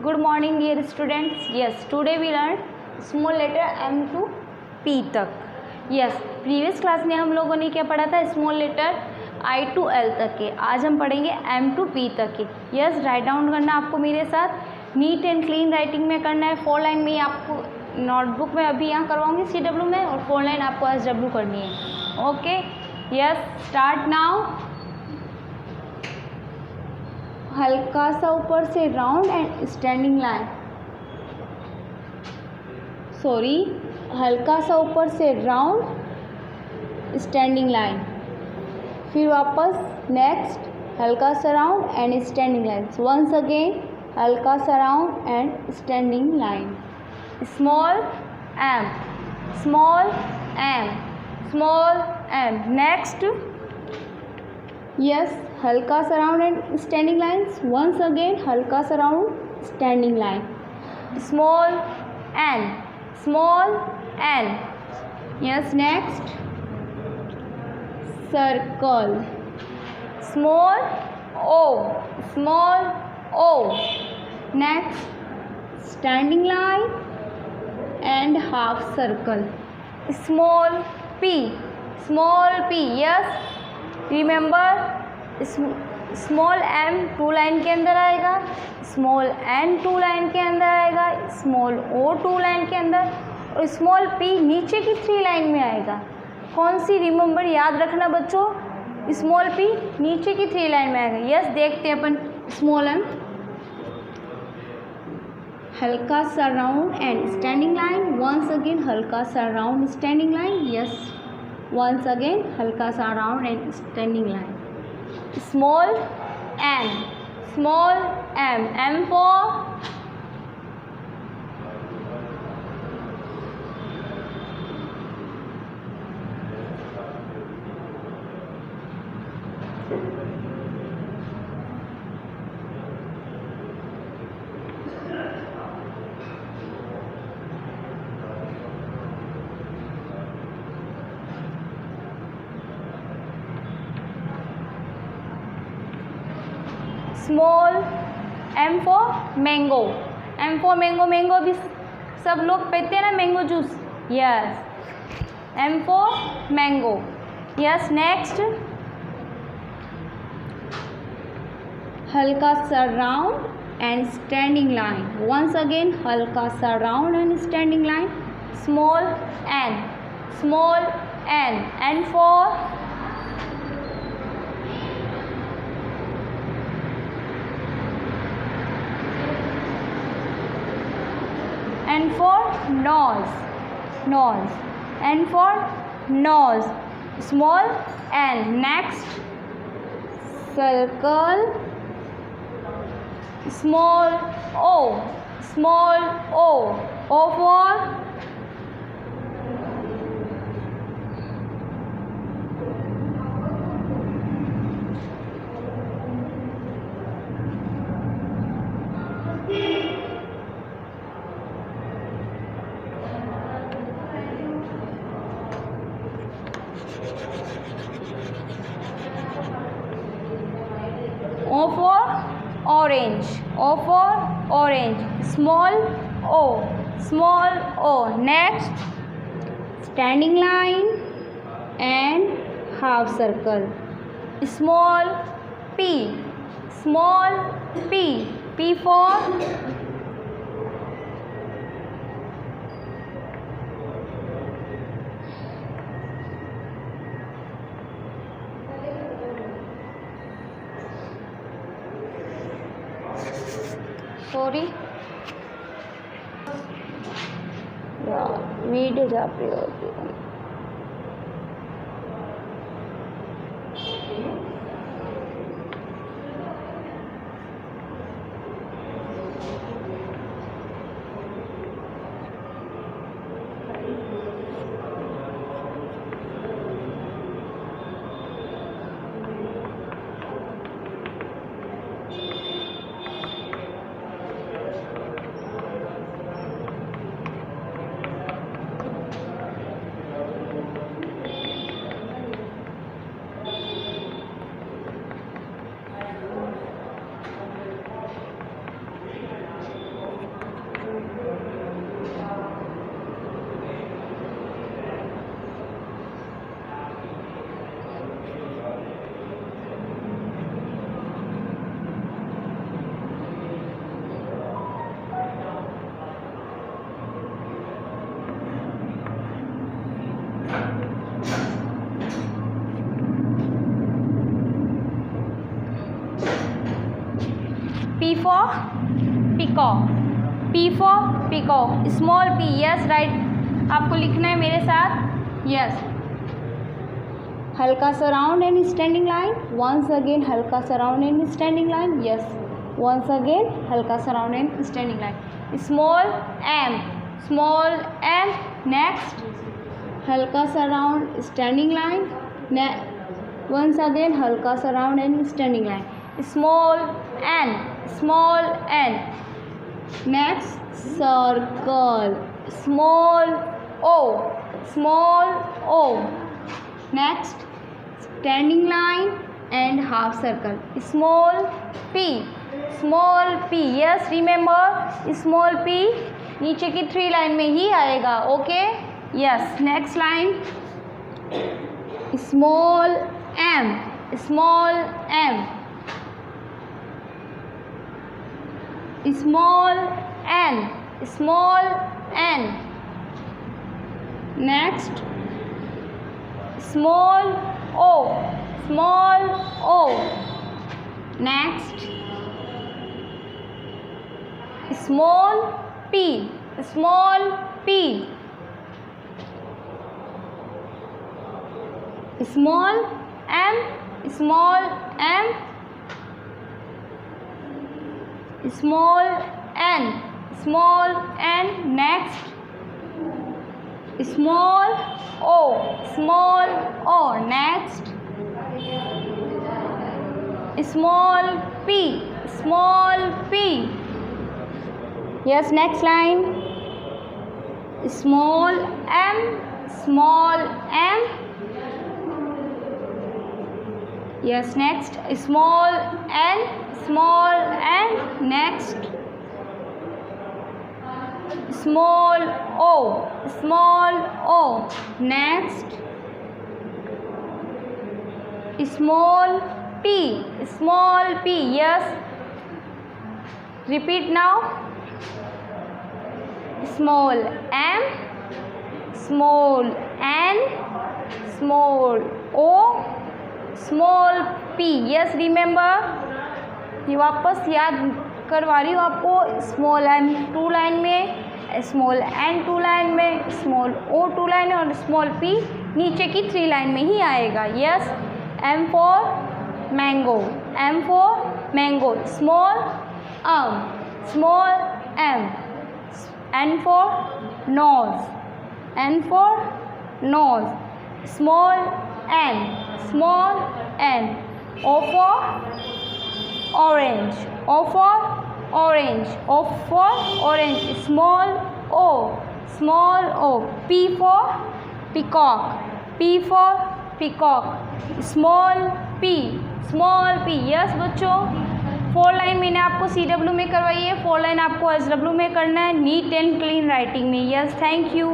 Good morning dear students. Yes, today we learned small letter M to P तक. Yes, previous class में हम लोगों ने क्या पढ़ा था, small letter I to L तक के. आज हम पढ़ेंगे M to P तक के. यस, राइट डाउन करना आपको मेरे साथ नीट एंड क्लीन राइटिंग में करना है. 4 लाइन में आपको नोटबुक में अभी यहाँ करवाऊंगी CW में, और 4 लाइन आपको SW करनी है. Okay, yes, start now. हल्का सा ऊपर से round and standing line. Sorry, हल्का सा ऊपर से राउंड स्टैंडिंग लाइन. फिर वापस नेक्स्ट हल्का सा round and standing line. Once again हल्का सा round and standing line. Small M, small M, small M. Next yes, हल्का सा round and standing lines. Once again हल्का सा round standing line. Small N, small N. Yes, next circle. Small O, small O. Next standing line and half circle. Small P, small P. Yes, remember small M 2 line के अंदर आएगा, small N 2 line के अंदर आएगा, small ओ 2 line के अंदर, और small P नीचे की 3 लाइन में आएगा. कौन सी, रिमेंबर याद रखना बच्चों, स्मॉल पी नीचे की 3 लाइन में आएगा. यस, देखते हैं अपन. स्मॉल एम हल्का सा round and standing line. Once again हल्का सा round standing line. Yes, once again हल्का सा round and standing line. Small M, small M. M for small M for mango. M for mango. Mango अभी सब लोग पीते हैं ना, mango juice. Yes, M for mango. Yes, next हल्का सा round and standing line. Once again हल्का सा round and standing line. Small N, small N. N for N for nose, nose. N for nose. Small N. Next circle. Small O, small O. O for O for orange. O for orange. Small O, small O. Next standing line and half circle. Small P, small P. P for sorry यार, video जा रही होती है. P for peacock. P for peacock. Small p. Yes, right. आपको लिखना है मेरे साथ. Yes. हल्का सा round and standing line. Once again हल्का सा round and standing line. Yes. Once again हल्का सा round and standing line. Small m. Small m. Next हल्का सा round standing line. Once again हल्का सा round and standing line. Small n. Small n. Next circle. Small o. Small o. Next standing line and half circle. Small p. Small p. Yes, remember small p नीचे की 3 line में ही आएगा. Okay. Yes. Next line small m. Small m. Small n. Small n. Next small o. Small o. Next small p. Small p. Small m. Small m. Small n. Small n. Next small o. Small o. Next small p. Small p. Yes, next line small m. Small m. Yes, next small n. Small n. Next small o. Small o. Next small p. Small p. Yes, repeat now. Small m. Small n. Small o. Small p. Yes, remember. ये वापस याद करवा रही हूँ आपको. Small m 2 line में, small n 2 line में, small o 2 line में और स्मॉल p नीचे की 3 लाइन में ही आएगा. Yes. m for mango. M for mango. Small m. Small m. N for nose. N for nose. Small n. Small n. O for orange. O for orange. O for orange. Small o. Small o. P for peacock. P for peacock. Small p. Small p. Yes बच्चों, 4 line मैंने आपको CW में करवाई है, 4 line आपको SW में करना है, नीट एंड क्लीन राइटिंग में. Yes, thank you.